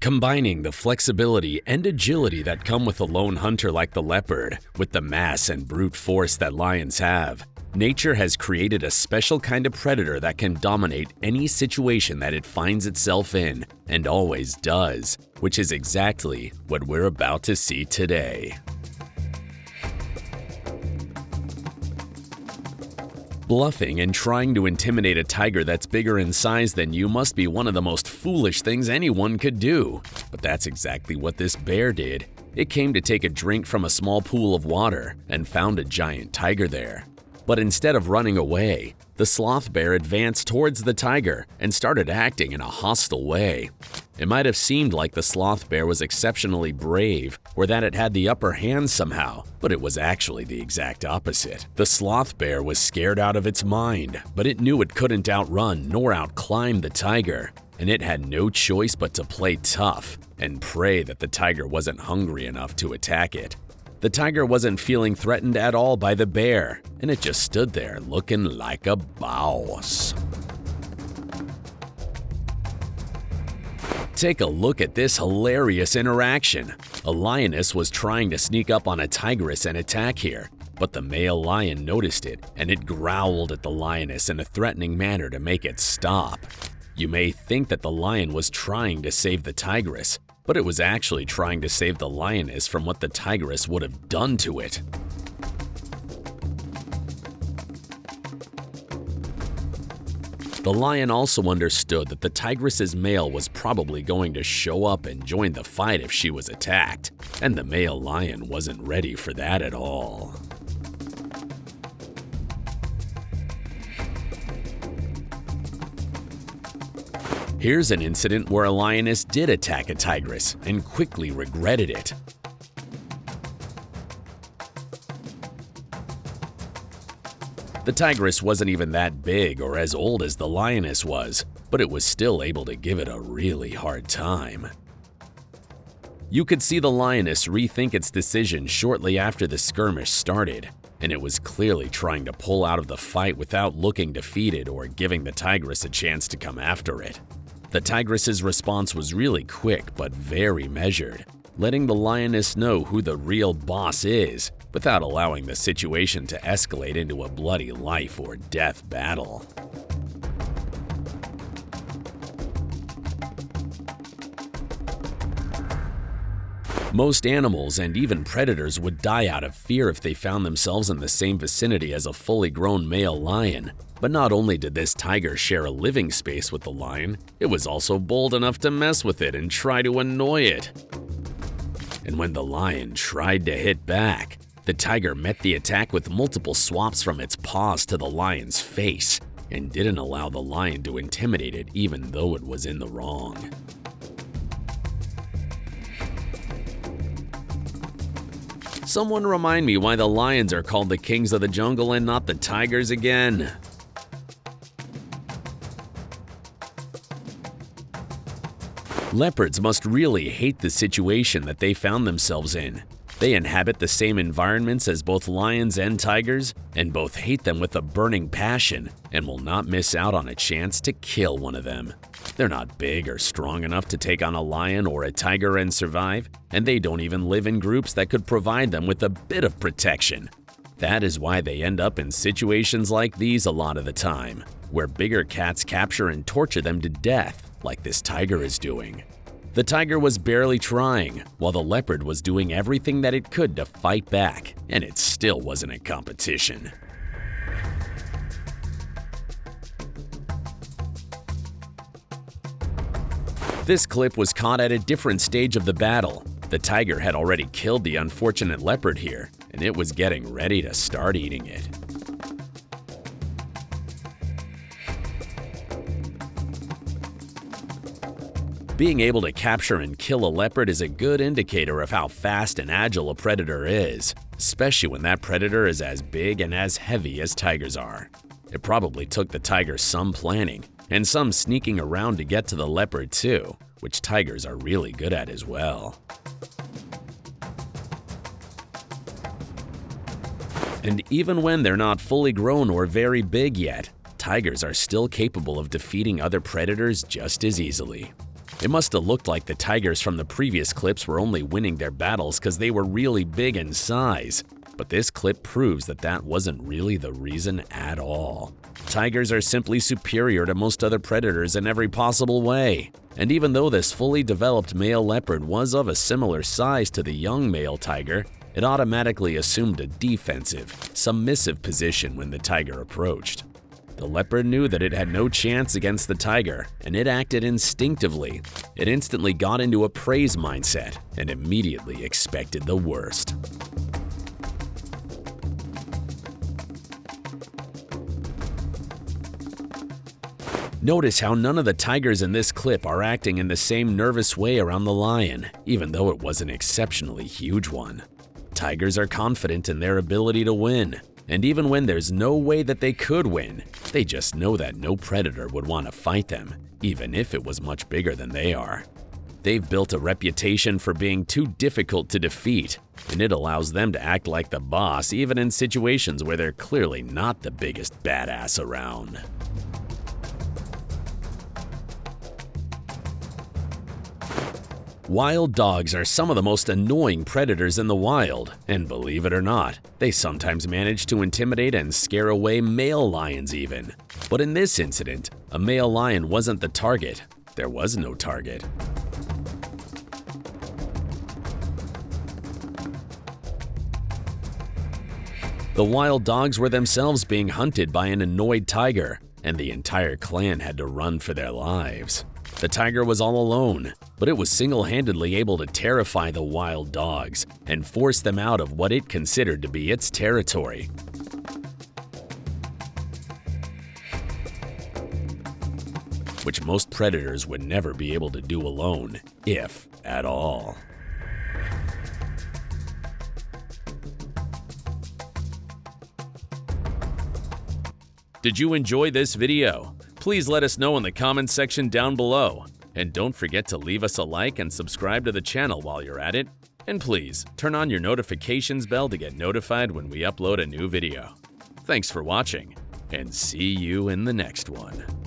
Combining the flexibility and agility that come with a lone hunter like the leopard with the mass and brute force that lions have, nature has created a special kind of predator that can dominate any situation that it finds itself in, and always does, which is exactly what we're about to see today. Bluffing and trying to intimidate a tiger that's bigger in size than you must be one of the most foolish things anyone could do. But that's exactly what this bear did. It came to take a drink from a small pool of water and found a giant tiger there. But instead of running away, the sloth bear advanced towards the tiger and started acting in a hostile way. It might have seemed like the sloth bear was exceptionally brave or that it had the upper hand somehow, but it was actually the exact opposite. The sloth bear was scared out of its mind, but it knew it couldn't outrun nor outclimb the tiger, and it had no choice but to play tough and pray that the tiger wasn't hungry enough to attack it. The tiger wasn't feeling threatened at all by the bear, and it just stood there looking like a boss. Take a look at this hilarious interaction. A lioness was trying to sneak up on a tigress and attack here, but the male lion noticed it, and it growled at the lioness in a threatening manner to make it stop. You may think that the lion was trying to save the tigress, but it was actually trying to save the lioness from what the tigress would have done to it. The lion also understood that the tigress's male was probably going to show up and join the fight if she was attacked, and the male lion wasn't ready for that at all. Here's an incident where a lioness did attack a tigress and quickly regretted it. The tigress wasn't even that big or as old as the lioness was, but it was still able to give it a really hard time. You could see the lioness rethink its decision shortly after the skirmish started, and it was clearly trying to pull out of the fight without looking defeated or giving the tigress a chance to come after it. The tigress's response was really quick but very measured, letting the lioness know who the real boss is without allowing the situation to escalate into a bloody life or death battle. Most animals and even predators would die out of fear if they found themselves in the same vicinity as a fully grown male lion. But not only did this tiger share a living space with the lion, it was also bold enough to mess with it and try to annoy it. And when the lion tried to hit back, the tiger met the attack with multiple swaps from its paws to the lion's face and didn't allow the lion to intimidate it even though it was in the wrong. Someone remind me why the lions are called the kings of the jungle and not the tigers again. Leopards must really hate the situation that they found themselves in. They inhabit the same environments as both lions and tigers, and both hate them with a burning passion and will not miss out on a chance to kill one of them. They're not big or strong enough to take on a lion or a tiger and survive, and they don't even live in groups that could provide them with a bit of protection. That is why they end up in situations like these a lot of the time, where bigger cats capture and torture them to death, like this tiger is doing. The tiger was barely trying, while the leopard was doing everything that it could to fight back, and it still wasn't a competition. This clip was caught at a different stage of the battle. The tiger had already killed the unfortunate leopard here, and it was getting ready to start eating it. Being able to capture and kill a leopard is a good indicator of how fast and agile a predator is, especially when that predator is as big and as heavy as tigers are. It probably took the tiger some planning, and some sneaking around to get to the leopard too, which tigers are really good at as well. And even when they're not fully grown or very big yet, tigers are still capable of defeating other predators just as easily. It must have looked like the tigers from the previous clips were only winning their battles because they were really big in size. But this clip proves that that wasn't really the reason at all. Tigers are simply superior to most other predators in every possible way. And even though this fully developed male leopard was of a similar size to the young male tiger, it automatically assumed a defensive, submissive position when the tiger approached. The leopard knew that it had no chance against the tiger, and it acted instinctively. It instantly got into a praise mindset and immediately expected the worst. Notice how none of the tigers in this clip are acting in the same nervous way around the lion, even though it was an exceptionally huge one. Tigers are confident in their ability to win, and even when there's no way that they could win, they just know that no predator would want to fight them, even if it was much bigger than they are. They've built a reputation for being too difficult to defeat, and it allows them to act like the boss even in situations where they're clearly not the biggest badass around. Wild dogs are some of the most annoying predators in the wild, and believe it or not, they sometimes manage to intimidate and scare away male lions even. But in this incident, a male lion wasn't the target. There was no target. The wild dogs were themselves being hunted by an annoyed tiger, and the entire clan had to run for their lives. The tiger was all alone, but it was single-handedly able to terrify the wild dogs and force them out of what it considered to be its territory. Which most predators would never be able to do alone, if at all. Did you enjoy this video? Please let us know in the comments section down below. And don't forget to leave us a like and subscribe to the channel while you're at it. And please, turn on your notifications bell to get notified when we upload a new video. Thanks for watching, and see you in the next one.